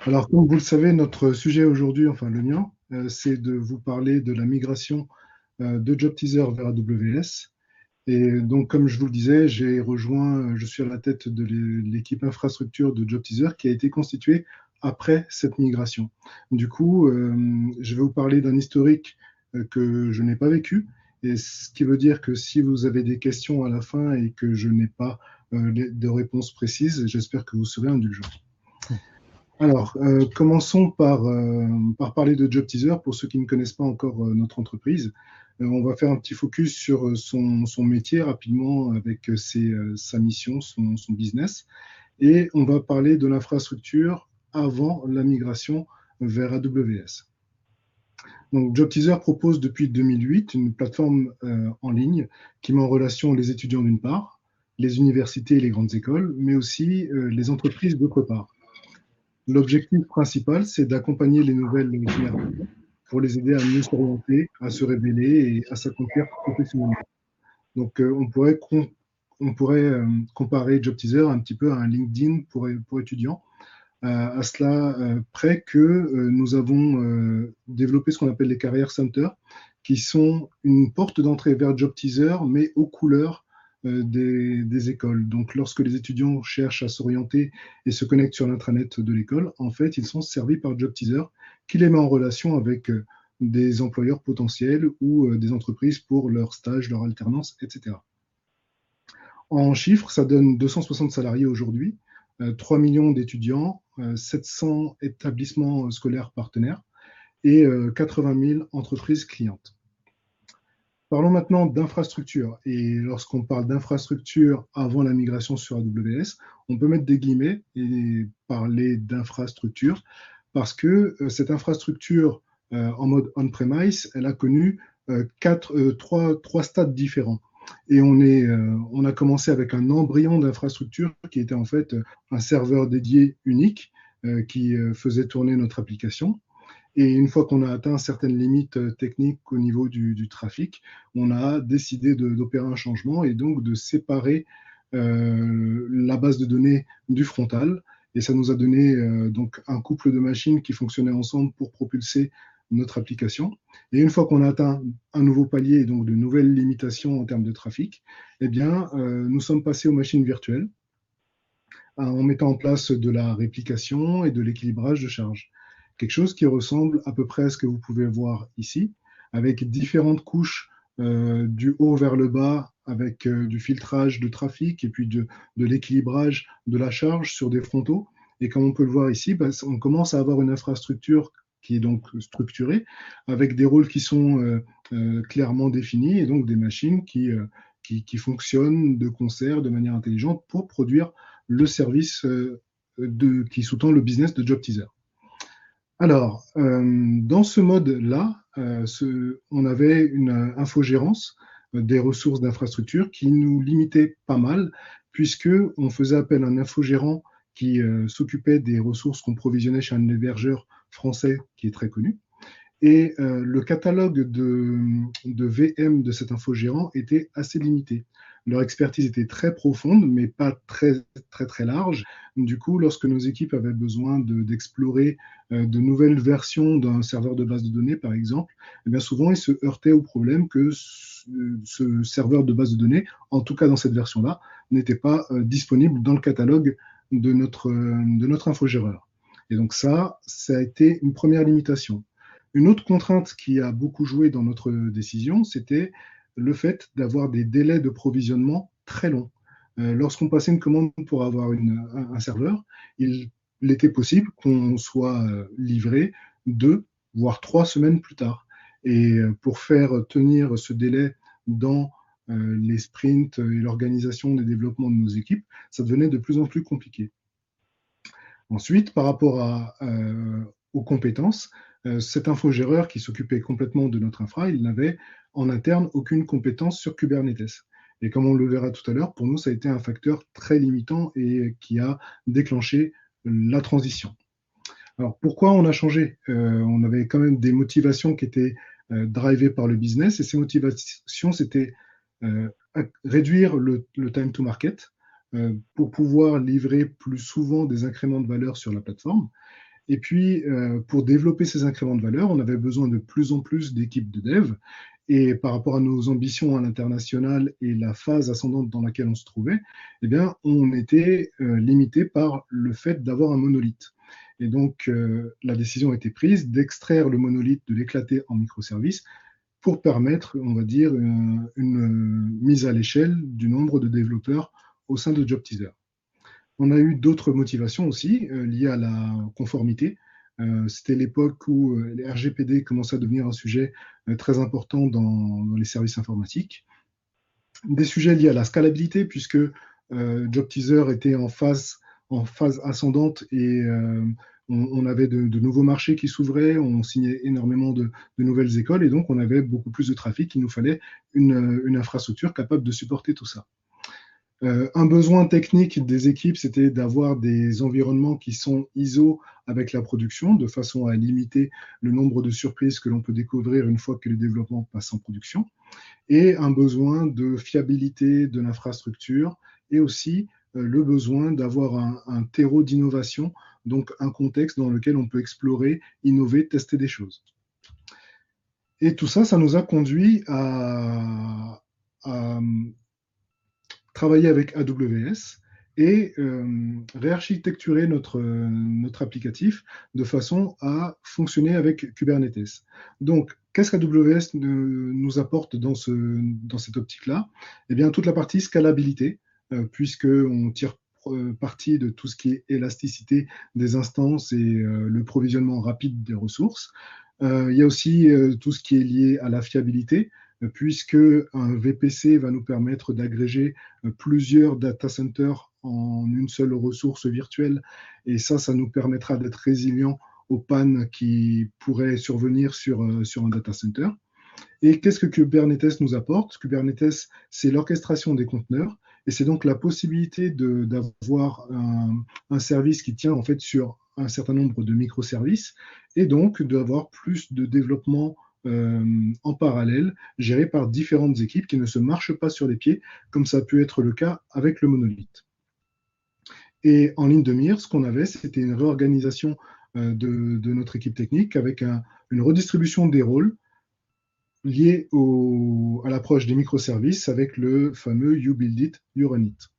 Alors, comme vous le savez, notre sujet aujourd'hui, enfin le mien, c'est de vous parler de la migration de JobTeaser vers AWS. Et donc, comme je vous le disais, je suis à la tête de l'équipe infrastructure de JobTeaser qui a été constituée après cette migration. Du coup, je vais vous parler d'un historique que je n'ai pas vécu, et ce qui veut dire que si vous avez des questions à la fin et que je n'ai pas de réponses précises, j'espère que vous serez indulgents. Alors, commençons par parler de JobTeaser pour ceux qui ne connaissent pas encore notre entreprise. On va faire un petit focus sur son métier rapidement avec sa mission, son business. Et on va parler de l'infrastructure avant la migration vers AWS. Donc, JobTeaser propose depuis 2008 une plateforme en ligne qui met en relation les étudiants d'une part, les universités et les grandes écoles, mais aussi les entreprises d'autre part. L'objectif principal, c'est d'accompagner les nouvelles générations pour les aider à mieux s'orienter, à se révéler et à s'accomplir professionnellement. Donc, on pourrait comparer JobTeaser un petit peu à un LinkedIn pour étudiants, à cela près que nous avons développé ce qu'on appelle les Career Centers, qui sont une porte d'entrée vers JobTeaser, mais aux couleurs des écoles. Donc, lorsque les étudiants cherchent à s'orienter et se connectent sur l'intranet de l'école, en fait, ils sont servis par JobTeaser, qui les met en relation avec des employeurs potentiels ou des entreprises pour leur stage, leur alternance, etc. En chiffres, ça donne 260 salariés aujourd'hui, 3 millions d'étudiants, 700 établissements scolaires partenaires et 80 000 entreprises clientes. Parlons maintenant d'infrastructure. Et lorsqu'on parle d'infrastructure avant la migration sur AWS, on peut mettre des guillemets et parler d'infrastructure parce que cette infrastructure en mode on-premise, elle a connu trois stades différents. Et on a commencé avec un embryon d'infrastructure qui était en fait un serveur dédié unique qui faisait tourner notre application. Et une fois qu'on a atteint certaines limites techniques au niveau du trafic, on a décidé d'opérer un changement et donc de séparer la base de données du frontal. Et ça nous a donné donc un couple de machines qui fonctionnaient ensemble pour propulser notre application. Et une fois qu'on a atteint un nouveau palier et donc de nouvelles limitations en termes de trafic, eh bien, nous sommes passés aux machines virtuelles en mettant en place de la réplication et de l'équilibrage de charge. Quelque chose qui ressemble à peu près à ce que vous pouvez voir ici, avec différentes couches du haut vers le bas, avec du filtrage de trafic et puis de l'équilibrage de la charge sur des frontaux. Et comme on peut le voir ici, bah, on commence à avoir une infrastructure qui est donc structurée, avec des rôles qui sont clairement définis et donc des machines qui fonctionnent de concert de manière intelligente pour produire le service qui sous-tend le business de JobTeaser. Alors, dans ce mode-là, on avait une infogérance des ressources d'infrastructure qui nous limitait pas mal, puisque on faisait appel à un infogérant qui s'occupait des ressources qu'on provisionnait chez un hébergeur français qui est très connu. Et le catalogue de VM de cet infogérant était assez limité. Leur expertise était très profonde, mais pas très large. Du coup, lorsque nos équipes avaient besoin d'explorer de nouvelles versions d'un serveur de base de données, par exemple, eh bien souvent, ils se heurtaient au problème que ce serveur de base de données, en tout cas dans cette version-là, n'était pas disponible dans le catalogue de notre infogéreur. Et donc ça a été une première limitation. Une autre contrainte qui a beaucoup joué dans notre décision, c'était le fait d'avoir des délais de provisionnement très longs. Lorsqu'on passait une commande pour avoir un serveur, il était possible qu'on soit livré 2 voire 3 semaines plus tard. Et pour faire tenir ce délai dans les sprints et l'organisation des développements de nos équipes, ça devenait de plus en plus compliqué. Ensuite, par rapport aux compétences, cet infogéreur qui s'occupait complètement de notre infra, il n'avait en interne aucune compétence sur Kubernetes. Et comme on le verra tout à l'heure, pour nous, ça a été un facteur très limitant et qui a déclenché la transition. Alors pourquoi on a changé On avait quand même des motivations qui étaient drivées par le business et ces motivations, c'était euh, réduire le time to market pour pouvoir livrer plus souvent des incréments de valeur sur la plateforme Et puis, pour développer ces incréments de valeur, on avait besoin de plus en plus d'équipes de dev. Et par rapport à nos ambitions à l'international et la phase ascendante dans laquelle on se trouvait, eh bien, on était limité par le fait d'avoir un monolithe. Et donc, la décision a été prise d'extraire le monolithe, de l'éclater en microservices pour permettre, on va dire, une mise à l'échelle du nombre de développeurs au sein de JobTeaser. On a eu d'autres motivations aussi liées à la conformité. C'était l'époque où les RGPD commençaient à devenir un sujet très important dans les services informatiques. Des sujets liés à la scalabilité, puisque JobTeaser était en phase ascendante et on avait de nouveaux marchés qui s'ouvraient, on signait énormément de nouvelles écoles et donc on avait beaucoup plus de trafic. Il nous fallait une infrastructure capable de supporter tout ça. Un besoin technique des équipes, c'était d'avoir des environnements qui sont ISO avec la production, de façon à limiter le nombre de surprises que l'on peut découvrir une fois que les développements passent en production, et un besoin de fiabilité de l'infrastructure, et aussi le besoin d'avoir un terreau d'innovation, donc un contexte dans lequel on peut explorer, innover, tester des choses. Et tout ça, ça nous a conduit à travailler avec AWS et réarchitecturer notre applicatif de façon à fonctionner avec Kubernetes. Donc, qu'est-ce qu'AWS nous apporte dans cette optique-là? Eh bien, toute la partie scalabilité, puisqu'on tire parti de tout ce qui est élasticité des instances et le provisionnement rapide des ressources. Il y a aussi tout ce qui est lié à la fiabilité, puisque un VPC va nous permettre d'agréger plusieurs data centers en une seule ressource virtuelle. Et ça nous permettra d'être résilient aux pannes qui pourraient survenir sur un data center. Et qu'est-ce que Kubernetes nous apporte? Kubernetes, c'est l'orchestration des conteneurs et c'est donc la possibilité d'avoir un service qui tient en fait sur un certain nombre de microservices et donc d'avoir plus de développement en parallèle, géré par différentes équipes qui ne se marchent pas sur les pieds, comme ça a pu être le cas avec le monolithe. Et en ligne de mire, ce qu'on avait, c'était une réorganisation de notre équipe technique avec une redistribution des rôles lié à l'approche des microservices avec le fameux You Build It, You Run It.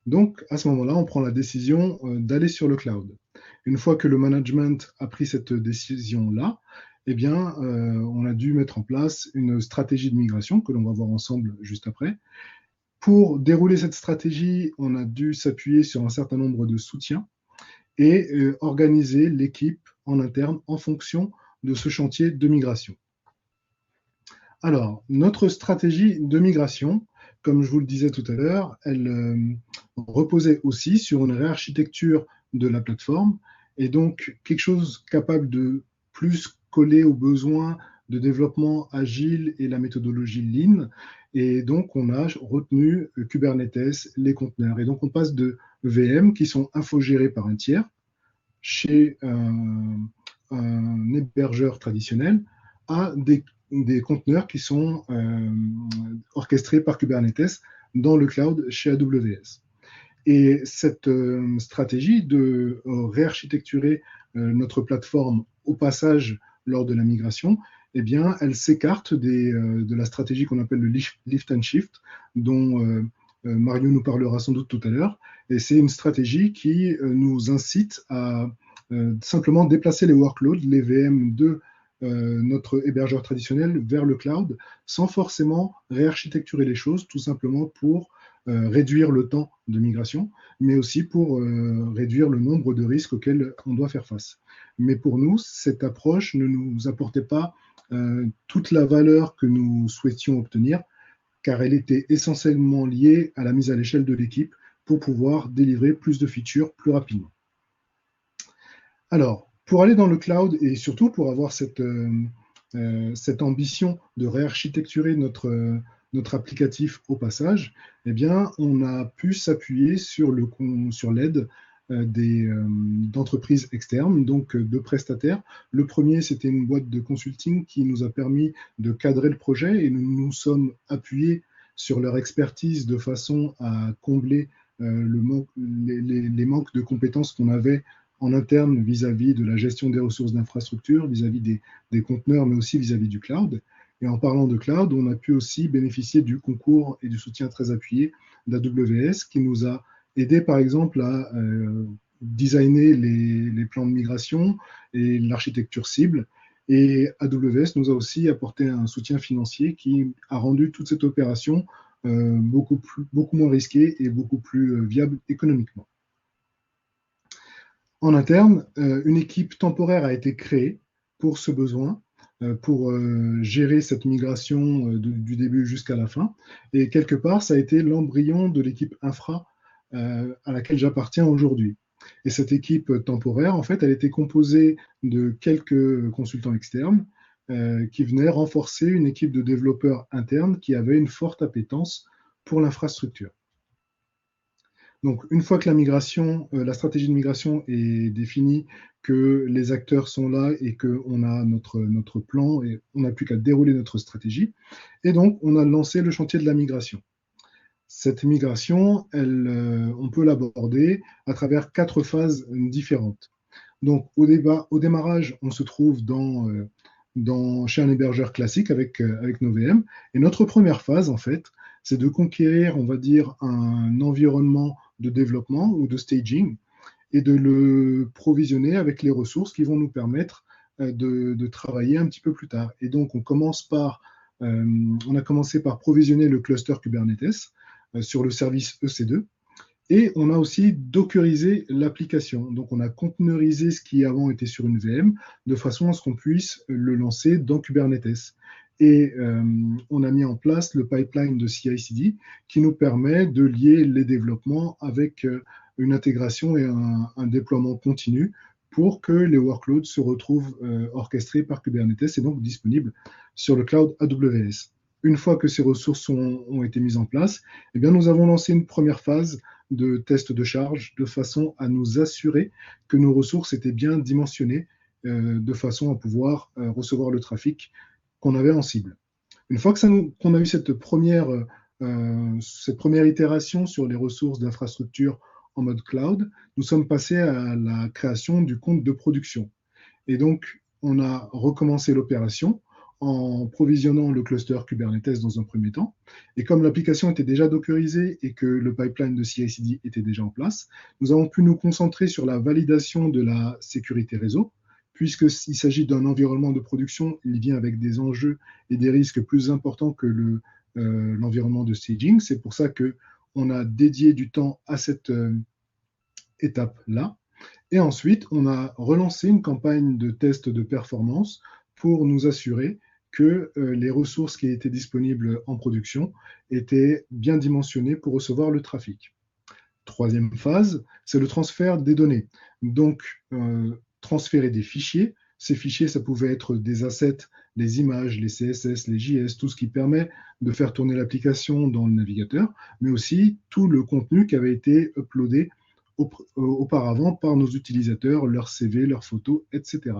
Donc, à ce moment-là, on prend la décision d'aller sur le cloud. Une fois que le management a pris cette décision-là, eh bien, on a dû mettre en place une stratégie de migration que l'on va voir ensemble juste après. Pour dérouler cette stratégie, on a dû s'appuyer sur un certain nombre de soutiens et organiser l'équipe en interne en fonction de ce chantier de migration. Alors, notre stratégie de migration, comme je vous le disais tout à l'heure, elle reposait aussi sur une réarchitecture de la plateforme et donc quelque chose capable de plus coller aux besoins de développement agile et la méthodologie Lean. Et donc, on a retenu Kubernetes, les conteneurs. Et donc, on passe de VM qui sont infogérés par un tiers chez un hébergeur traditionnel à des conteneurs qui sont orchestrés par Kubernetes dans le cloud chez AWS. Et cette stratégie de réarchitecturer notre plateforme au passage lors de la migration, eh bien, elle s'écarte de la stratégie qu'on appelle le lift and shift, dont Mario nous parlera sans doute tout à l'heure. Et c'est une stratégie qui nous incite à simplement déplacer les workloads, les VM de notre hébergeur traditionnel vers le cloud, sans forcément réarchitecturer les choses, tout simplement pour réduire le temps de migration, mais aussi pour réduire le nombre de risques auxquels on doit faire face. Mais pour nous, cette approche ne nous apportait pas toute la valeur que nous souhaitions obtenir, car elle était essentiellement liée à la mise à l'échelle de l'équipe pour pouvoir délivrer plus de features plus rapidement. Alors, pour aller dans le cloud et surtout pour avoir cette ambition de réarchitecturer notre applicatif au passage, eh bien, on a pu s'appuyer sur l'aide d'entreprises externes, donc de prestataires. Le premier, c'était une boîte de consulting qui nous a permis de cadrer le projet et nous nous sommes appuyés sur leur expertise de façon à combler les manques de compétences qu'on avait en interne vis-à-vis de la gestion des ressources d'infrastructure, vis-à-vis des conteneurs, mais aussi vis-à-vis du cloud. Et en parlant de cloud, on a pu aussi bénéficier du concours et du soutien très appuyé d'AWS qui nous a aidé, par exemple, à designer les plans de migration et l'architecture cible. Et AWS nous a aussi apporté un soutien financier qui a rendu toute cette opération beaucoup moins risquée et beaucoup plus viable économiquement. En interne, une équipe temporaire a été créée pour ce besoin, pour gérer cette migration du début jusqu'à la fin. Et quelque part, ça a été l'embryon de l'équipe infra à laquelle j'appartiens aujourd'hui. Et cette équipe temporaire, en fait, elle était composée de quelques consultants externes qui venaient renforcer une équipe de développeurs internes qui avait une forte appétence pour l'infrastructure. Donc, une fois que la stratégie de migration est définie, que les acteurs sont là et qu'on a notre plan et on n'a plus qu'à dérouler notre stratégie. Et donc, on a lancé le chantier de la migration. Cette migration, on peut l'aborder à travers 4 phases différentes. Donc, au démarrage, on se trouve chez un hébergeur classique avec nos VM. Et notre première phase, en fait, c'est de conquérir, on va dire, un environnement de développement ou de staging et de le provisionner avec les ressources qui vont nous permettre de travailler un petit peu plus tard. Et donc, on a commencé par provisionner le cluster Kubernetes sur le service EC2. Et on a aussi dockerisé l'application. Donc, on a conteneurisé ce qui avant était sur une VM de façon à ce qu'on puisse le lancer dans Kubernetes. Et on a mis en place le pipeline de CI/CD qui nous permet de lier les développements avec une intégration et un déploiement continu pour que les workloads se retrouvent orchestrés par Kubernetes et donc disponibles sur le cloud AWS. Une fois que ces ressources ont été mises en place, eh bien, nous avons lancé une première phase de test de charge de façon à nous assurer que nos ressources étaient bien dimensionnées de façon à pouvoir recevoir le trafic qu'on avait en cible. Une fois qu'on a eu cette première itération sur les ressources d'infrastructure en mode cloud, nous sommes passés à la création du compte de production. Et donc, on a recommencé l'opération en provisionnant le cluster Kubernetes dans un premier temps. Et comme l'application était déjà dockerisée et que le pipeline de CI/CD était déjà en place, nous avons pu nous concentrer sur la validation de la sécurité réseau. Puisqu'il s'agit d'un environnement de production, il vient avec des enjeux et des risques plus importants que l'environnement de staging. C'est pour ça qu'on a dédié du temps à cette étape-là. Et ensuite, on a relancé une campagne de test de performance pour nous assurer que les ressources qui étaient disponibles en production étaient bien dimensionnées pour recevoir le trafic. Troisième phase, c'est le transfert des données. Donc, transférer des fichiers. Ces fichiers, ça pouvait être des assets, les images, les CSS, les JS, tout ce qui permet de faire tourner l'application dans le navigateur, mais aussi tout le contenu qui avait été uploadé auparavant par nos utilisateurs, leurs CV, leurs photos, etc.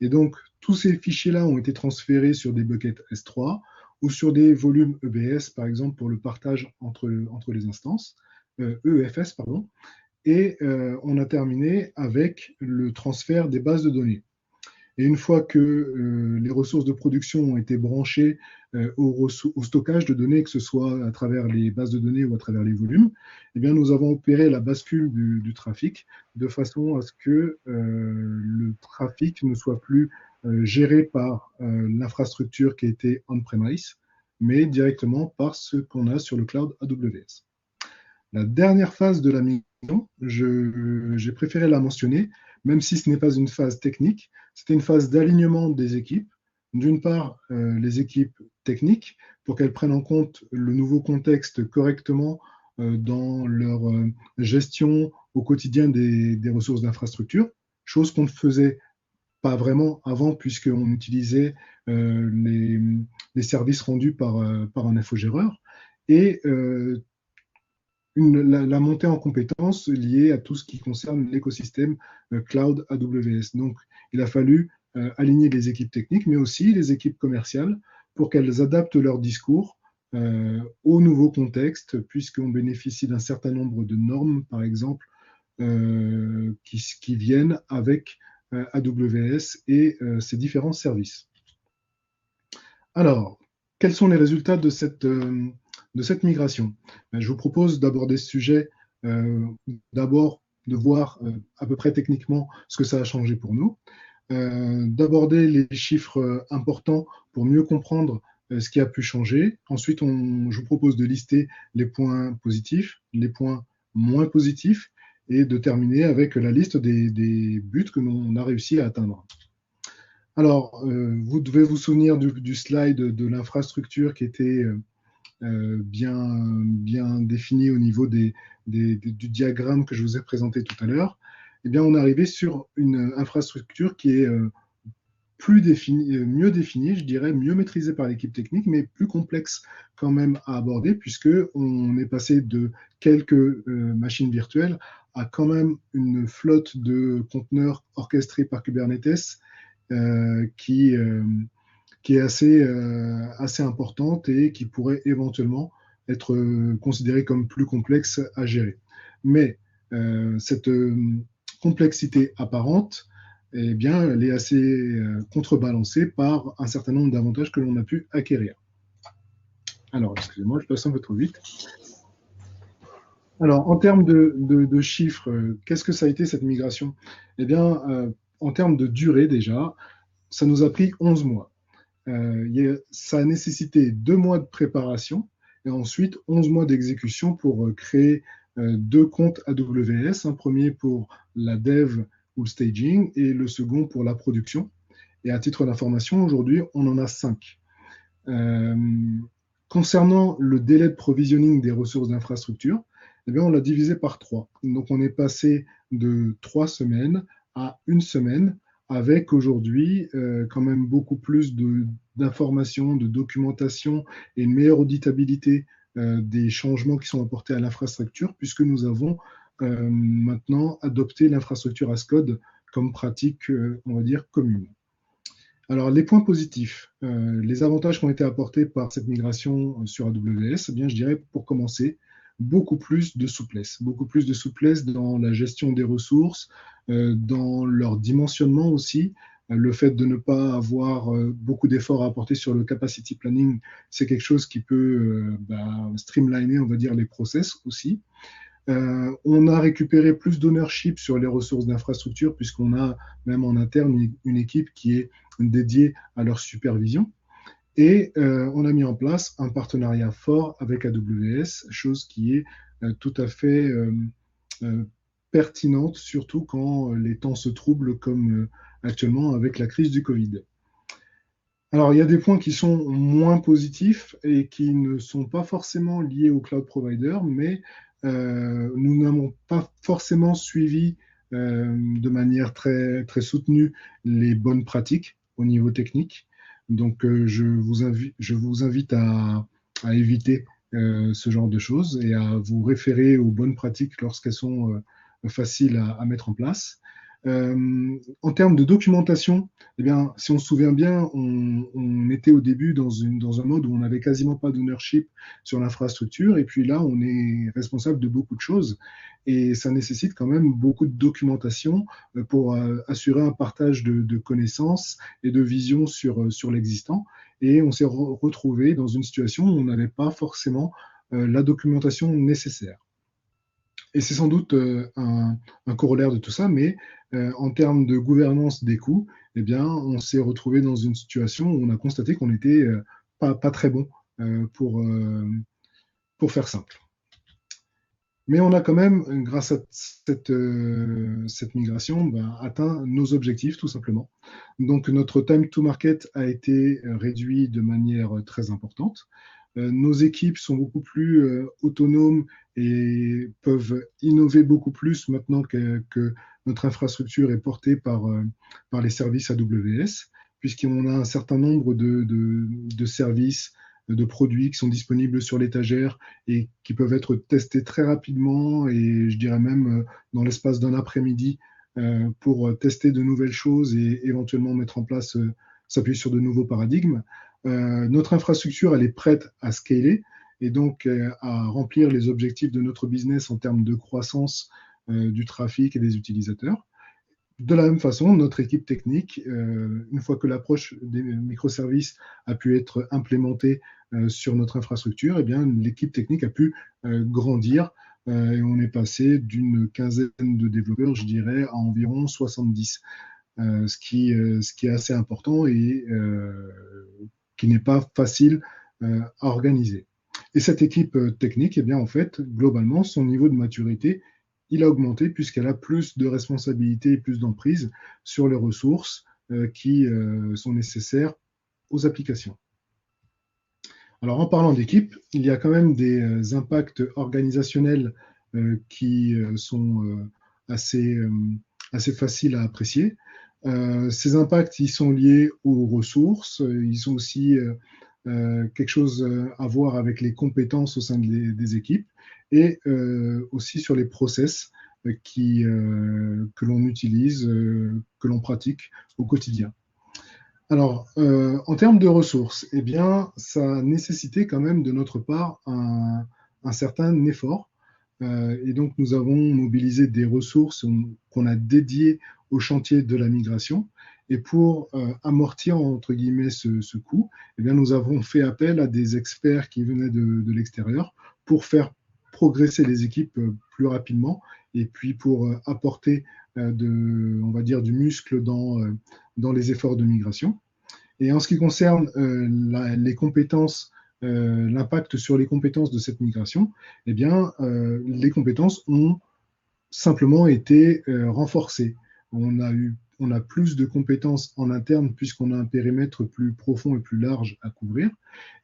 Et donc, tous ces fichiers-là ont été transférés sur des buckets S3 ou sur des volumes EBS, par exemple, pour le partage entre les instances, EFS, pardon. Et on a terminé avec le transfert des bases de données. Et une fois que les ressources de production ont été branchées au stockage de données, que ce soit à travers les bases de données ou à travers les volumes, eh bien, nous avons opéré la bascule du trafic de façon à ce que le trafic ne soit plus géré par l'infrastructure qui était on-premise, mais directement par ce qu'on a sur le cloud AWS. La dernière phase de la migration, j'ai préféré la mentionner, même si ce n'est pas une phase technique, c'était une phase d'alignement des équipes. D'une part, les équipes techniques, pour qu'elles prennent en compte le nouveau contexte correctement dans leur gestion au quotidien des ressources d'infrastructure, chose qu'on ne faisait pas vraiment avant, puisqu'on utilisait les services rendus par un infogéreur. Et la montée en compétences liée à tout ce qui concerne l'écosystème cloud AWS. Donc, il a fallu aligner les équipes techniques, mais aussi les équipes commerciales pour qu'elles adaptent leur discours au nouveau contexte, puisqu'on bénéficie d'un certain nombre de normes, par exemple, qui viennent avec AWS et ses différents services. Alors, quels sont les résultats de cette migration? Ben, je vous propose d'aborder ce sujet, d'abord de voir à peu près techniquement ce que ça a changé pour nous, d'aborder les chiffres importants pour mieux comprendre ce qui a pu changer. Ensuite, je vous propose de lister les points positifs, les points moins positifs, et de terminer avec la liste des buts que l'on a réussi à atteindre. Alors, vous devez vous souvenir du slide de l'infrastructure qui était bien défini au niveau du diagramme que je vous ai présenté tout à l'heure. Eh bien, on est arrivé sur une infrastructure qui est mieux définie, je dirais, mieux maîtrisée par l'équipe technique, mais plus complexe quand même à aborder, puisqu'on est passé de quelques machines virtuelles à quand même une flotte de conteneurs orchestrés par Kubernetes qui est assez importante et qui pourrait éventuellement être considérée comme plus complexe à gérer. Mais cette complexité apparente, eh bien, elle est assez contrebalancée par un certain nombre d'avantages que l'on a pu acquérir. Alors, excusez-moi, je passe un peu trop vite. Alors, en termes de chiffres, qu'est-ce que ça a été cette migration? Eh bien, en termes de durée déjà, ça nous a pris 11 mois. Ça a nécessité 2 mois de préparation et ensuite 11 mois d'exécution pour créer 2 comptes AWS, un premier pour la dev ou le staging et le second pour la production. Et à titre d'information, aujourd'hui, on en a 5. Concernant le délai de provisioning des ressources d'infrastructure, eh bien, on l'a divisé par 3. Donc, on est passé de 3 semaines à 1 semaine, avec aujourd'hui quand même beaucoup plus d'informations, de documentation et une meilleure auditabilité des changements qui sont apportés à l'infrastructure, puisque nous avons maintenant adopté l'infrastructure as code comme pratique, on va dire, commune. Alors, les points positifs, les avantages qui ont été apportés par cette migration sur AWS, eh bien, je dirais pour commencer, beaucoup plus de souplesse dans la gestion des ressources, dans leur dimensionnement aussi. Le fait de ne pas avoir beaucoup d'efforts à apporter sur le capacity planning, c'est quelque chose qui peut streamliner, on va dire, les process aussi. On a récupéré plus d'ownership sur les ressources d'infrastructure puisqu'on a même en interne une équipe qui est dédiée à leur supervision. Et on a mis en place un partenariat fort avec AWS, chose qui est tout à fait pertinente, surtout quand les temps se troublent comme actuellement avec la crise du Covid. Alors, il y a des points qui sont moins positifs et qui ne sont pas forcément liés au cloud provider, mais nous n'avons pas forcément suivi de manière très, très soutenue les bonnes pratiques au niveau technique. Donc, je vous invite à éviter ce genre de choses et à vous référer aux bonnes pratiques lorsqu'elles sont faciles à mettre en place. En termes de documentation, eh bien, si on se souvient bien, on était au début dans un mode où on n'avait quasiment pas d'ownership sur l'infrastructure, et puis là, on est responsable de beaucoup de choses, et ça nécessite quand même beaucoup de documentation pour assurer un partage de connaissances et de visions sur l'existant, et on s'est retrouvé dans une situation où on n'avait pas forcément la documentation nécessaire. Et c'est sans doute un corollaire de tout ça, mais en termes de gouvernance des coûts, eh bien, on s'est retrouvé dans une situation où on a constaté qu'on n'était pas très bon pour faire simple. Mais on a quand même, grâce à cette migration, atteint nos objectifs tout simplement. Donc notre time to market a été réduit de manière très importante. Nos équipes sont beaucoup plus autonomes et peuvent innover beaucoup plus maintenant que notre infrastructure est portée par les services AWS, puisqu'on a un certain nombre de services, de produits qui sont disponibles sur l'étagère et qui peuvent être testés très rapidement et je dirais même dans l'espace d'un après-midi pour tester de nouvelles choses et éventuellement mettre en place, s'appuyer sur de nouveaux paradigmes. Notre infrastructure, elle est prête à scaler et donc à remplir les objectifs de notre business en termes de croissance du trafic et des utilisateurs. De la même façon, notre équipe technique, une fois que l'approche des microservices a pu être implémentée sur notre infrastructure, eh bien, l'équipe technique a pu grandir et on est passé d'une quinzaine de développeurs, je dirais, à environ 70, ce qui est assez important et qui n'est pas facile à organiser. Et cette équipe technique, eh bien, en fait, globalement, son niveau de maturité il a augmenté puisqu'elle a plus de responsabilités et plus d'emprise sur les ressources qui sont nécessaires aux applications. Alors en parlant d'équipe, il y a quand même des impacts organisationnels qui sont assez faciles à apprécier. Ces impacts, ils sont liés aux ressources, ils ont aussi quelque chose à voir avec les compétences au sein des équipes et aussi sur les process que l'on utilise, que l'on pratique au quotidien. Alors, en termes de ressources, eh bien, ça a nécessité quand même de notre part un certain effort. Et donc, nous avons mobilisé des ressources qu'on a dédiées au chantier de la migration. Et pour amortir, entre guillemets, ce coût, eh bien, nous avons fait appel à des experts qui venaient de l'extérieur pour faire progresser les équipes plus rapidement et puis pour apporter on va dire, du muscle dans les efforts de migration. Et en ce qui concerne les compétences, l'impact sur les compétences de cette migration, eh bien, les compétences ont simplement été renforcées. On a plus de compétences en interne puisqu'on a un périmètre plus profond et plus large à couvrir.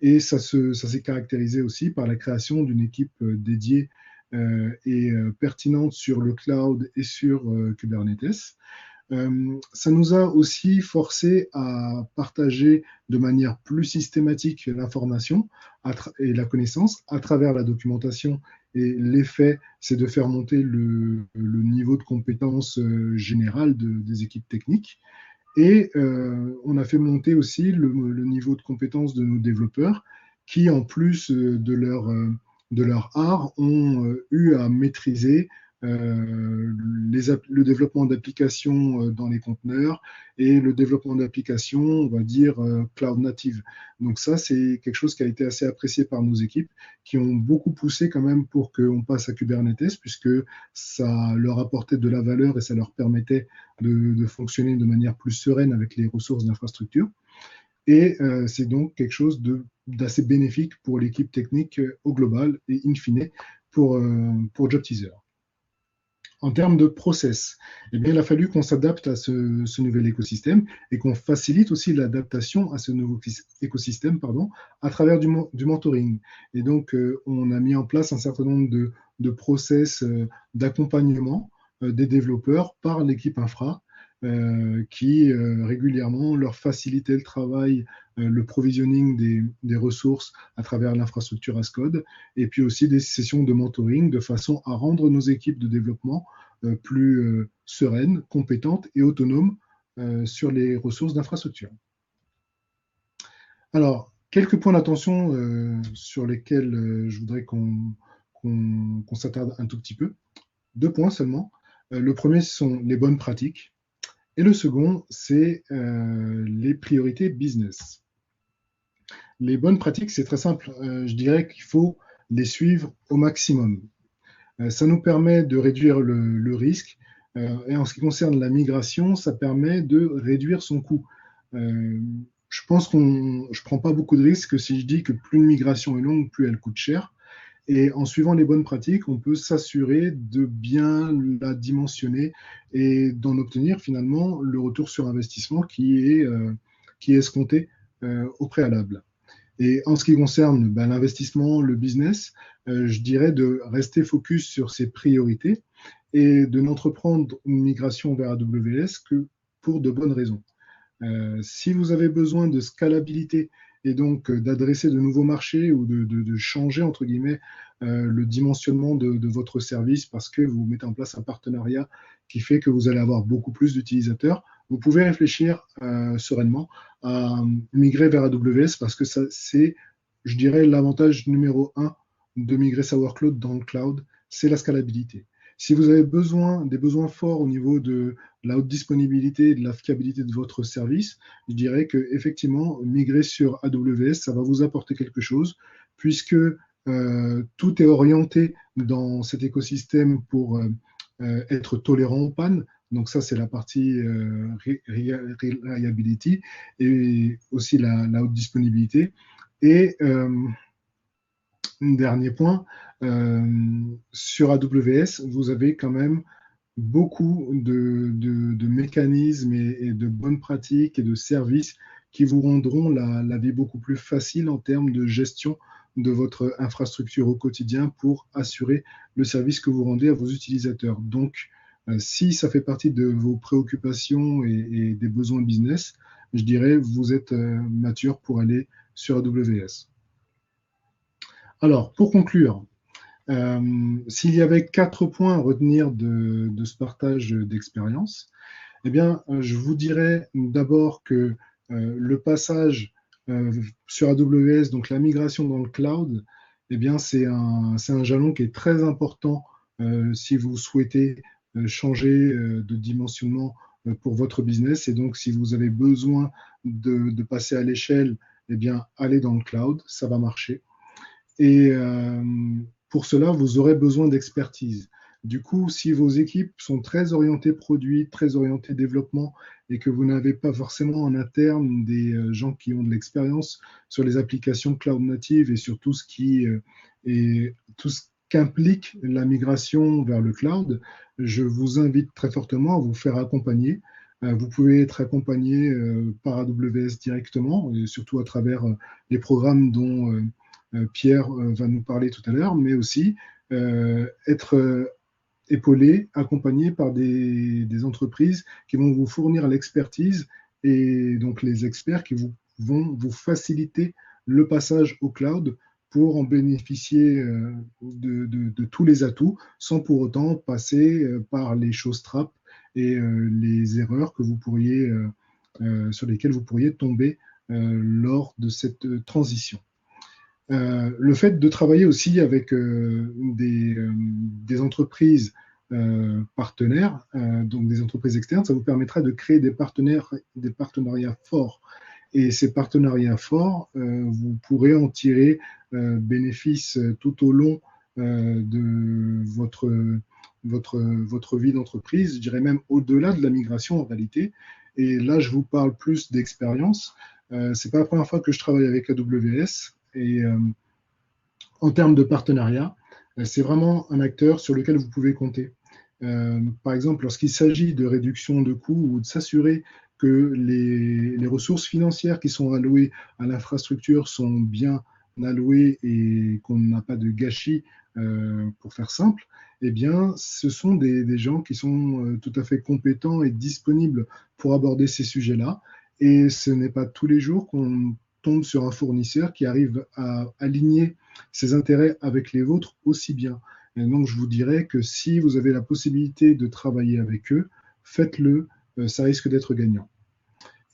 Et ça s'est caractérisé aussi par la création d'une équipe dédiée et pertinente sur le cloud et sur Kubernetes. Ça nous a aussi forcé à partager de manière plus systématique l'information et la connaissance à travers la documentation. Et l'effet, c'est de faire monter le niveau de compétence générale des équipes techniques. Et on a fait monter aussi le niveau de compétence de nos développeurs qui, en plus de leur art, ont eu à maîtriser le développement d'applications dans les conteneurs et le développement d'applications, on va dire, cloud native. Donc ça, c'est quelque chose qui a été assez apprécié par nos équipes, qui ont beaucoup poussé quand même pour qu'on passe à Kubernetes, puisque ça leur apportait de la valeur et ça leur permettait de fonctionner de manière plus sereine avec les ressources d'infrastructure. Et c'est donc quelque chose d'assez bénéfique pour l'équipe technique au global et in fine pour JobTeaser. En termes de process, eh bien, il a fallu qu'on s'adapte à ce nouvel écosystème et qu'on facilite aussi l'adaptation à ce nouveau écosystème à travers du mentoring. Et donc, on a mis en place un certain nombre de process d'accompagnement des développeurs par l'équipe infra qui régulièrement leur facilitait le travail, le provisioning des ressources à travers l'infrastructure as code, et puis aussi des sessions de mentoring de façon à rendre nos équipes de développement plus sereines, compétentes et autonomes sur les ressources d'infrastructure. Alors, quelques points d'attention sur lesquels je voudrais qu'on s'attarde un tout petit peu. 2 points seulement. Le premier, ce sont les bonnes pratiques. Et le second, c'est les priorités business. Les bonnes pratiques, c'est très simple. Je dirais qu'il faut les suivre au maximum. Ça nous permet de réduire le risque. Et en ce qui concerne la migration, ça permet de réduire son coût. Je pense je ne prends pas beaucoup de risques si je dis que plus une migration est longue, plus elle coûte cher. Et en suivant les bonnes pratiques, on peut s'assurer de bien la dimensionner et d'en obtenir finalement le retour sur investissement qui est escompté au préalable. Et en ce qui concerne l'investissement, le business, je dirais de rester focus sur ses priorités et de n'entreprendre une migration vers AWS que pour de bonnes raisons. Si vous avez besoin de scalabilité et donc d'adresser de nouveaux marchés ou de changer, entre guillemets, le dimensionnement de votre service parce que vous mettez en place un partenariat qui fait que vous allez avoir beaucoup plus d'utilisateurs, vous pouvez réfléchir sereinement à migrer vers AWS parce que c'est, je dirais, l'avantage numéro 1 de migrer sa workload dans le cloud, c'est la scalabilité. Si vous avez des besoins forts au niveau de la haute disponibilité et de la fiabilité de votre service, je dirais que effectivement, migrer sur AWS, ça va vous apporter quelque chose, puisque tout est orienté dans cet écosystème pour être tolérant aux pannes. Donc ça, c'est la partie reliability et aussi la haute disponibilité. Et dernier point, sur AWS, vous avez quand même beaucoup de mécanismes et de bonnes pratiques et de services qui vous rendront la vie beaucoup plus facile en termes de gestion de votre infrastructure au quotidien pour assurer le service que vous rendez à vos utilisateurs. Donc, si ça fait partie de vos préoccupations et des besoins business, je dirais vous êtes mature pour aller sur AWS. Alors, pour conclure, s'il y avait 4 points à retenir de ce partage d'expérience, eh bien, je vous dirais d'abord que le passage sur AWS, donc la migration dans le cloud, eh bien, c'est un jalon qui est très important si vous souhaitez changer de dimensionnement pour votre business. Et donc, si vous avez besoin de passer à l'échelle, eh bien, allez dans le cloud, ça va marcher. Et pour cela, vous aurez besoin d'expertise. Du coup, si vos équipes sont très orientées produits, très orientées développement, et que vous n'avez pas forcément en interne des gens qui ont de l'expérience sur les applications cloud native et sur tout ce tout ce qu'implique la migration vers le cloud, je vous invite très fortement à vous faire accompagner. Vous pouvez être accompagné par AWS directement, et surtout à travers les programmes dont Pierre va nous parler tout à l'heure, mais aussi être épaulé, accompagné par des entreprises qui vont vous fournir l'expertise et donc les experts qui vont vous faciliter le passage au cloud pour en bénéficier de tous les atouts sans pour autant passer par les choses trappes et les erreurs que vous pourriez, sur lesquelles vous pourriez tomber lors de cette transition. Le fait de travailler aussi avec des entreprises partenaires, donc des entreprises externes, ça vous permettra de créer des partenariats forts. Et ces partenariats forts, vous pourrez en tirer bénéfice tout au long de votre vie d'entreprise, je dirais même au-delà de la migration en réalité. Et là, je vous parle plus d'expérience. C'est pas la première fois que je travaille avec AWS. Et en termes de partenariat, c'est vraiment un acteur sur lequel vous pouvez compter. Par exemple, lorsqu'il s'agit de réduction de coûts ou de s'assurer que les ressources financières qui sont allouées à l'infrastructure sont bien allouées et qu'on n'a pas de gâchis, pour faire simple, eh bien, ce sont des gens qui sont tout à fait compétents et disponibles pour aborder ces sujets-là. Et ce n'est pas tous les jours qu'on tombe sur un fournisseur qui arrive à aligner ses intérêts avec les vôtres aussi bien. Et donc, je vous dirais que si vous avez la possibilité de travailler avec eux, faites-le, ça risque d'être gagnant.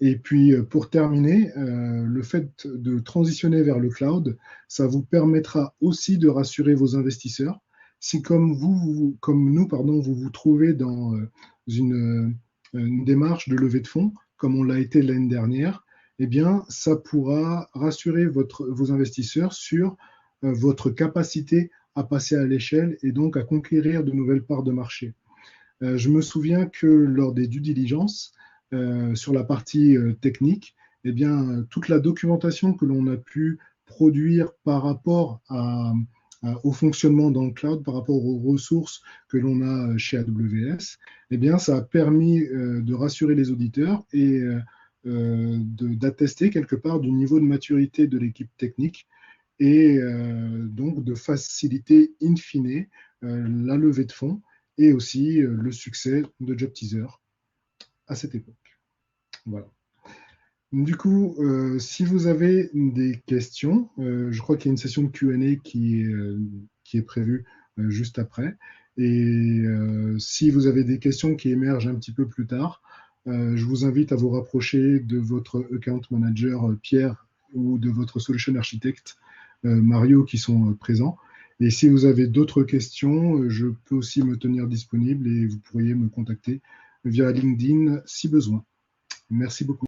Et puis, pour terminer, le fait de transitionner vers le cloud, ça vous permettra aussi de rassurer vos investisseurs. Si comme nous, pardon, vous vous trouvez dans une démarche de levée de fonds, comme on l'a été l'année dernière, eh bien, ça pourra rassurer vos investisseurs sur votre capacité à passer à l'échelle et donc à conquérir de nouvelles parts de marché. Je me souviens que lors des due diligence, sur la partie technique, eh bien, toute la documentation que l'on a pu produire par rapport au fonctionnement dans le cloud, par rapport aux ressources que l'on a chez AWS, eh bien, ça a permis de rassurer les auditeurs et d'attester quelque part du niveau de maturité de l'équipe technique et donc de faciliter in fine la levée de fonds et aussi le succès de Job Teaser à cette époque. Voilà. Du coup, si vous avez des questions, je crois qu'il y a une session de Q&A qui est prévue juste après. Et si vous avez des questions qui émergent un petit peu plus tard, je vous invite à vous rapprocher de votre account manager Pierre ou de votre solution architecte Mario qui sont présents. Et si vous avez d'autres questions, je peux aussi me tenir disponible et vous pourriez me contacter via LinkedIn si besoin. Merci beaucoup.